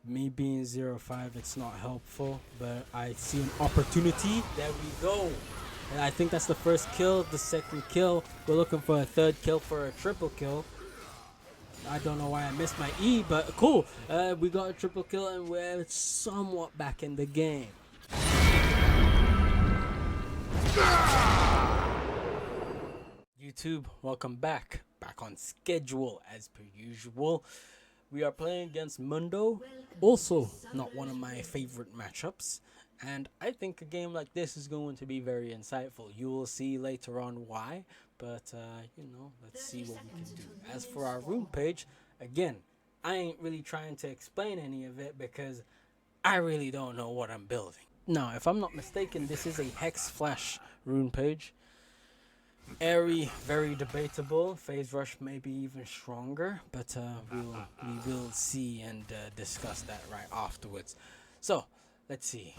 Me being 0-5, it's not helpful, but I see an opportunity. There we go. And I think that's the first kill, the second kill. We're looking for a third kill for a triple kill. I don't know why I missed my E, but cool. We got a triple kill and we're somewhat back in the game. YouTube, welcome back. Back on schedule as per usual. We are playing against Mundo. Also, not one of my favorite matchups. And I think a game like this is going to be very insightful. You will see later on why. But, let's see what we can do. As for our rune page, again, I ain't really trying to explain any of it because I really don't know what I'm building. Now, if I'm not mistaken, this is a Hex Flash rune page. Airy, very debatable. Phase Rush maybe even stronger, but we will see and discuss that right afterwards. So, let's see.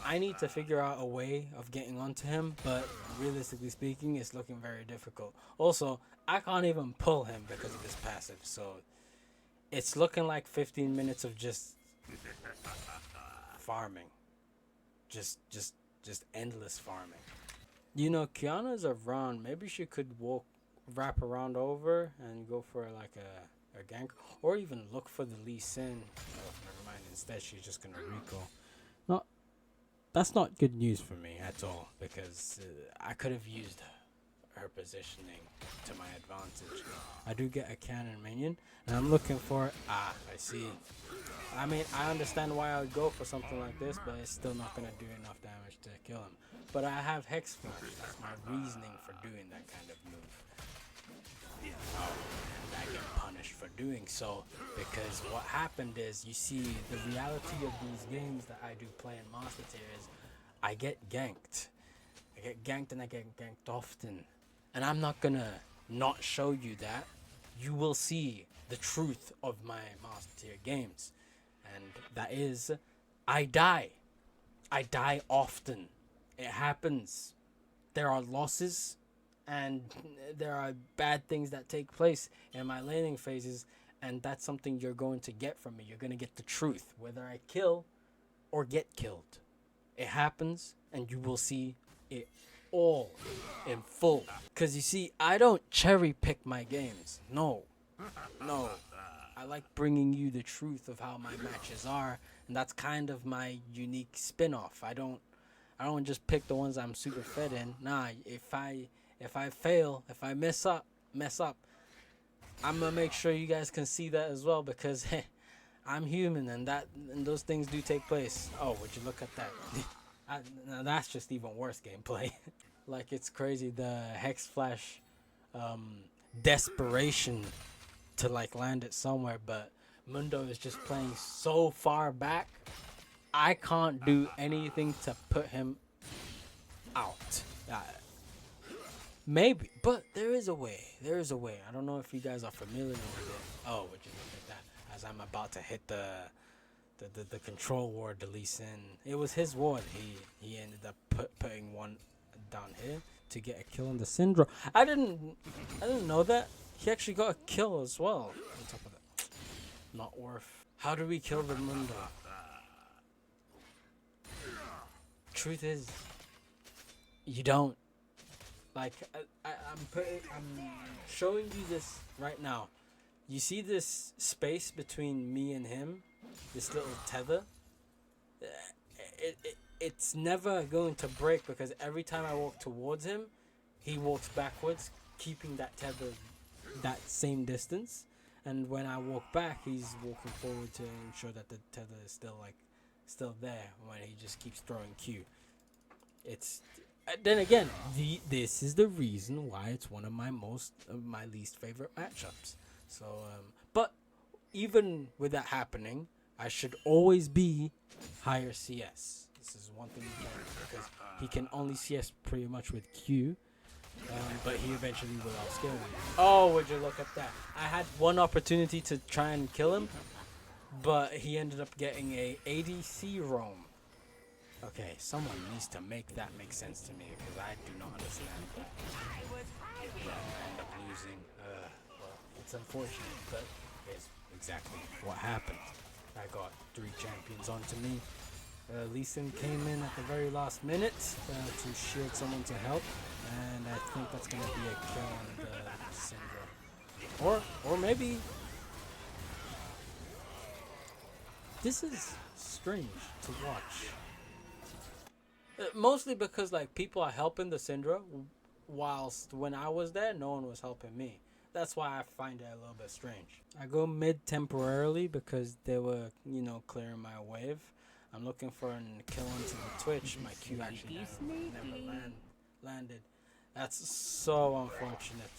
I need to figure out a way of getting onto him, but realistically speaking, it's looking very difficult. Also, I can't even pull him because of his passive, so it's looking like 15 minutes of just farming. Just endless farming. You know, Kiana's around. Maybe she could wrap around over and go for like a gank, or even look for the Lee Sin. Oh, never mind. Instead, she's just gonna recall. No, that's not good news for me at all because I could have used her positioning to my advantage. I do get a cannon minion, and I'm looking for. I see. I mean, I understand why I would go for something like this, but it's still not gonna do enough damage to kill him. But I have Hex Flash. That's my reasoning for doing that kind of move. Oh, and I get punished for doing so because what happened is, you see, the reality of these games that I do play in Master Tier is I get ganked. I get ganked and I get ganked often. And I'm not gonna not show you that. You will see the truth of my Master Tier games. And that is, I die. I die often. It happens. There are losses and there are bad things that take place in my laning phases, and that's something you're going to get from me. You're going to get the truth, whether I kill or get killed. It happens, and you will see it all in full. Because you see, I don't cherry pick my games. No. I like bringing you the truth of how my matches are, and that's kind of my unique spin-off. I don't just pick the ones I'm super fed in. Nah, if I fail, if I mess up, I'm gonna make sure you guys can see that as well, because I'm human and those things do take place. Oh, would you look at that? Now that's just even worse gameplay. Like, it's crazy, the Hex Flash desperation to like land it somewhere, but Mundo is just playing so far back. I can't do anything to put him out. Maybe, but there is a way. There is a way. I don't know if you guys are familiar with it. Oh, would you look at that? As I'm about to hit the control ward, the Lee Sin. It was his ward. He ended up putting one down here to get a kill on the Syndra. I didn't know that. He actually got a kill as well. On top of that, not worth. How do we kill the Mundo? Truth is, you don't. Like, I'm showing you this right now. You see this space between me and him, this little tether. It's never going to break because every time I walk towards him, he walks backwards, keeping that tether that same distance. And when I walk back, he's walking forward to ensure that the tether is still there when he just keeps throwing Q. It's then again, this is the reason why it's one of my least favorite matchups. So, but even with that happening, I should always be higher CS. This is one thing you learn because he can only CS pretty much with Q. But he eventually will outscale me. Oh, would you look at that? I had one opportunity to try and kill him, but he ended up getting a ADC roam. Okay, someone needs to make that make sense to me because I do not understand that. Yeah, I end up losing. Well, it's unfortunate, but it's exactly what happened. I got 3 champions onto me. Lee Sin came in at the very last minute to shield someone to help, and I think that's gonna be a kill on the Syndra. Or maybe this is strange to watch. Mostly because like people are helping the Syndra, whilst when I was there, no one was helping me. That's why I find it a little bit strange. I go mid temporarily because they were, you know, clearing my wave. I'm looking for a kill onto the Twitch. My Q actually never landed. That's so unfortunate.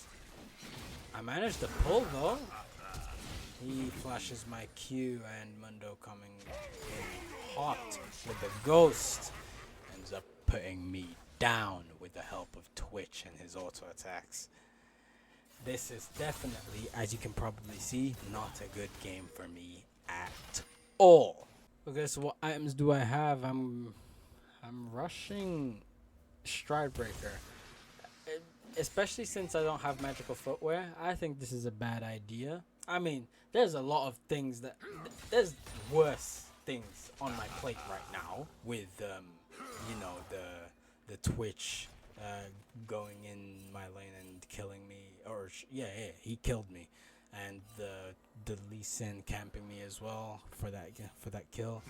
I managed to pull though. He flashes my Q and Mundo coming in hot with the ghost ends up putting me down with the help of Twitch and his auto attacks. This is definitely, as you can probably see, not a good game for me at all. Okay, so what items do I have? I'm rushing Stride Breaker. Especially since I don't have magical footwear, I think this is a bad idea. I mean, there's a lot of things that there's worse things on my plate right now with you know, the Twitch going in my lane and killing me, or yeah, he killed me, and the Lee Sin camping me as well for that kill.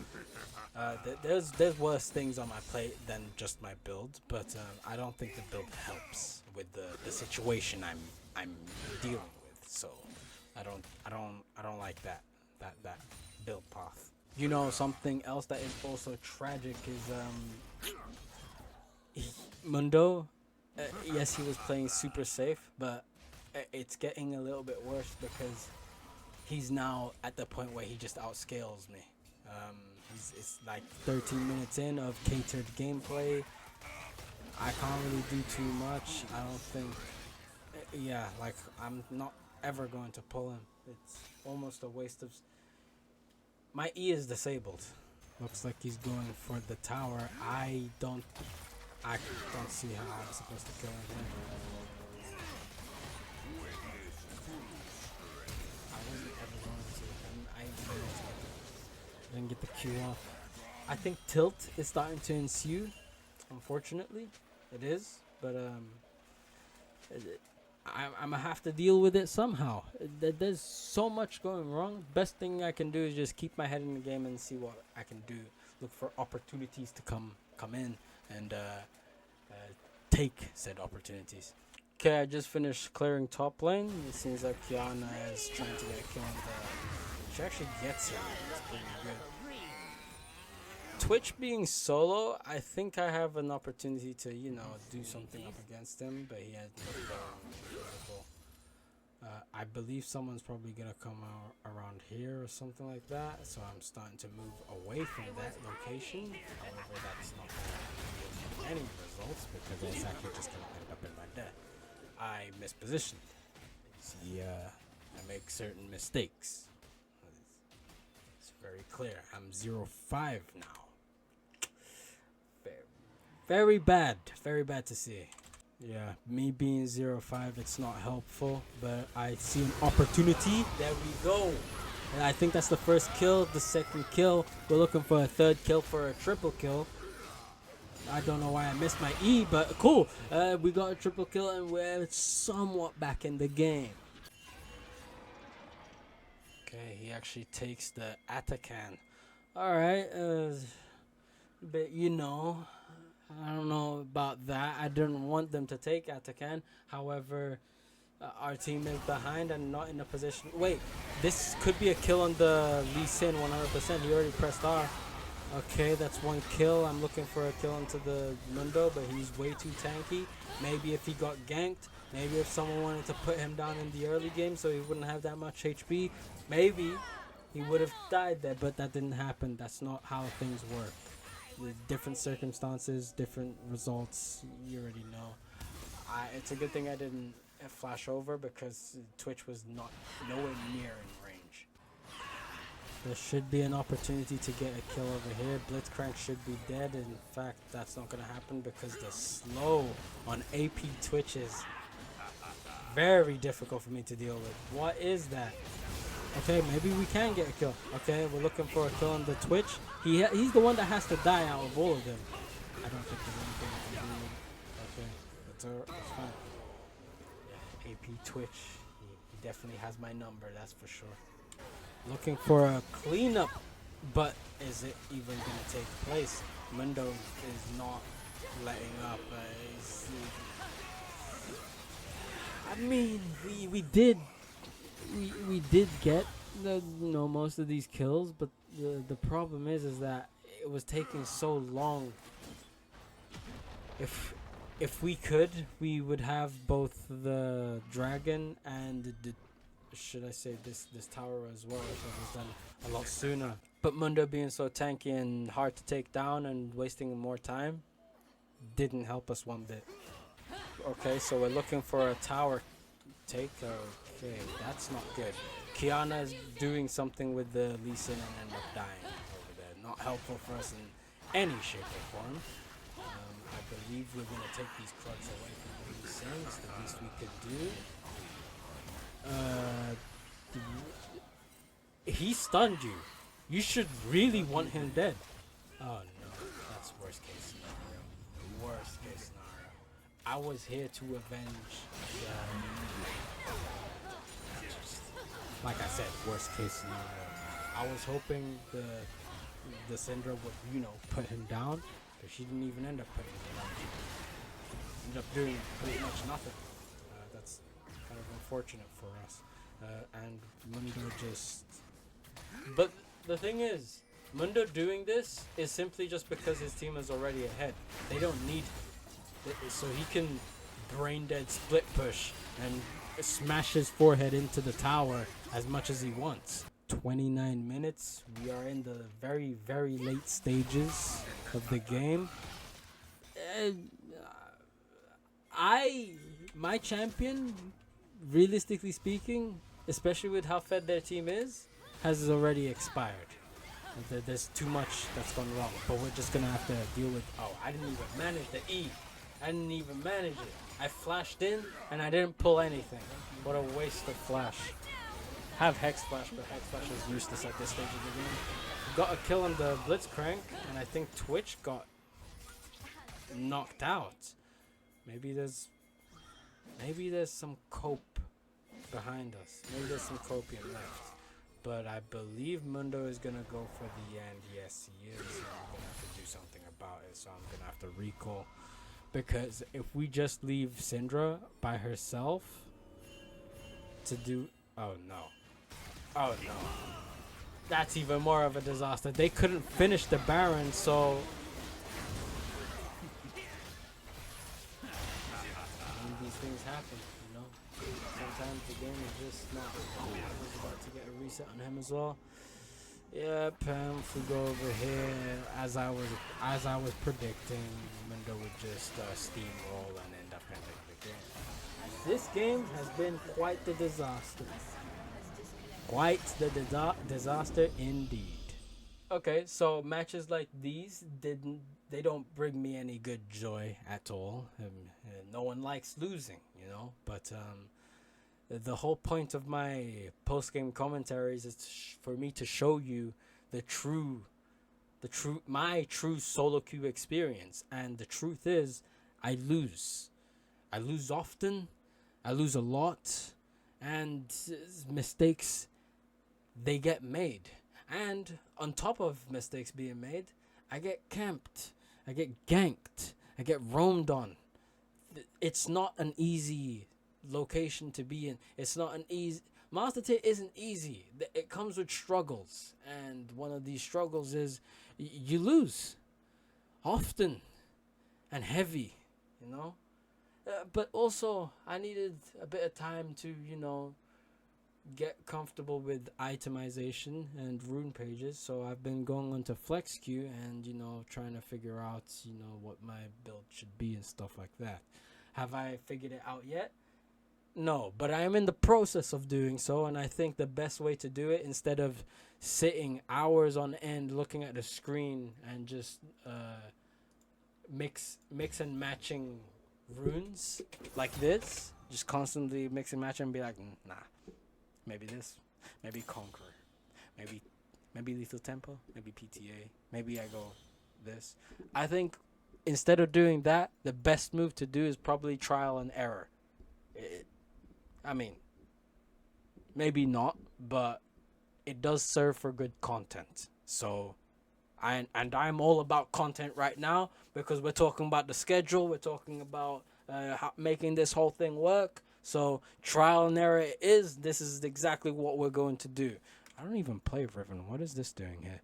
There's worse things on my plate than just my build, but I don't think the build helps with the situation I'm dealing with. So I don't like that build path. You know, something else that is also tragic is Mundo. Yes, he was playing super safe, but it's getting a little bit worse because he's now at the point where he just outscales me. It's like 13 minutes in of catered gameplay. I can't really do too much. I don't think. Yeah, like I'm not ever going to pull him. It's almost a waste of. My E is disabled. Looks like he's going for the tower. I don't see how I'm supposed to kill him. I wasn't ever going to. I didn't get the Q off. I think tilt is starting to ensue. Unfortunately, it is. But I'm gonna have to deal with it somehow. There's so much going wrong. Best thing I can do is just keep my head in the game and see what I can do. Look for opportunities to come in and take said opportunities. Okay, I just finished clearing top lane. It seems like Kiana is trying to get a kill on the. She actually gets him. It's pretty good. Twitch being solo, I think I have an opportunity to, you know, do something up against him, but he has no physical. I believe someone's probably gonna come out around here or something like that, so I'm starting to move away from that location. However, that's not gonna give any results because it's actually just gonna end up in my death. I mispositioned. See, I make certain mistakes. It's very clear. I'm 0-5 now. Very bad to see. Yeah, me being 0-5, it's not helpful, but I see an opportunity. There we go. And I think that's the first kill, the second kill. We're looking for a third kill for a triple kill. I don't know why I missed my E, but cool. We got a triple kill and we're somewhat back in the game. Okay, he actually takes the Atakan. Alright, but you know, I don't know about that. I didn't want them to take Atakan. However, our team is behind and not in a position. Wait, this could be a kill on the Lee Sin 100%. He already pressed R. Okay, that's one kill. I'm looking for a kill onto the Mundo, but he's way too tanky. Maybe if he got ganked, maybe if someone wanted to put him down in the early game so he wouldn't have that much HP, maybe he would have died there, but that didn't happen. That's not how things work. With different circumstances, different results, you already know. It's a good thing I didn't flash over because Twitch was nowhere near in range. There should be an opportunity to get a kill over here. Blitzcrank should be dead. In fact, that's not going to happen because the slow on AP Twitch is very difficult for me to deal with. What is that? Okay, maybe we can get a kill. Okay, we're looking for a kill on the Twitch. He's the one that has to die out of all of them. I don't think there's anything we can do. Okay, that's fine. Yeah, AP Twitch. He definitely has my number, that's for sure. Looking for a cleanup, but is it even gonna take place? Mundo is not letting up. I mean, we did get most of these kills, but the problem is that it was taking so long. If we could, we would have both the dragon and the should I say this tower as well if it was done a lot sooner. But Mundo being so tanky and hard to take down and wasting more time didn't help us one bit. Okay, so we're looking for a tower take. Okay, that's not good. Kiana is doing something with the Lee Sin and end up dying over there. Not helpful for us in any shape or form. I believe we're going to take these clubs away from Lee Sin. It's the least we could do. He stunned you. You should really want him dead. Oh no, that's worst case scenario. Worst case scenario. I was here to avenge. Like I said, worst case scenario. I was hoping the Syndra would, put him down, but she didn't even end up putting him down. She ended up doing pretty much nothing. That's kind of unfortunate for us. And Mundo just... But the thing is, Mundo doing this is simply just because his team is already ahead. They don't need it, so he can brain dead split push and smash his forehead into the tower as much as he wants. 29 minutes. We are in the very, very late stages of the game. My champion, realistically speaking, especially with how fed their team is, has already expired. There's too much that's gone wrong, but we're just gonna have to deal with. Oh, I didn't even manage the E. I didn't even manage it. I flashed in and I didn't pull anything. What a waste of flash. Have Hex Flash, but Hex Flash is useless at this stage of the game. Got a kill on the Blitzcrank, and I think Twitch got knocked out. Maybe there's some cope behind us. Maybe there's some copium left. But I believe Mundo is gonna go for the end. Yes, he is. So I'm gonna have to do something about it. So I'm gonna have to recall. Because if we just leave Syndra by herself to do... Oh no. Oh no. That's even more of a disaster. They couldn't finish the Baron, so... These things happen, Sometimes the game is just not... I was about to get a reset on him as well. Yep, if we go over here, as I was predicting, Mundo would just steamroll and end up ending the game. This game has been quite the disaster. Quite the disaster indeed. Okay, so matches like these they don't bring me any good joy at all. No one likes losing, but the whole point of my post-game commentaries is for me to show you my true solo queue experience. And the truth is, I lose often, I lose a lot, and mistakes, they get made. And on top of mistakes being made, I get camped, I get ganked, I get roamed on. It's not an easy location to be in. It's not an easy... Master Tier isn't easy. It comes with struggles. And one of these struggles is you lose. Often. And heavy, but also, I needed a bit of time to, get comfortable with itemization and rune pages. So I've been going onto FlexQ and, trying to figure out, what my build should be and stuff like that. Have I figured it out yet? No, but I am in the process of doing so, and I think the best way to do it, instead of sitting hours on end looking at the screen and just mix and matching runes like this, just constantly mix and match and be like, nah, maybe this, maybe Conqueror, maybe Lethal Tempo, maybe PTA, maybe I go this. I think instead of doing that, the best move to do is probably trial and error. It, I mean, maybe not, but it does serve for good content. So, I'm all about content right now because we're talking about the schedule. We're talking about making this whole thing work. So trial and error it is. This is exactly what we're going to do. I don't even play Riven. What is this doing here?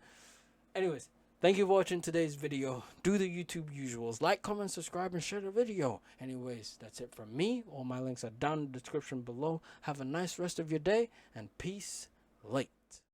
Anyways, thank you for watching today's video. Do the YouTube usuals. Like, comment, subscribe, and share the video. Anyways, that's it from me. All my links are down in the description below. Have a nice rest of your day, and peace late.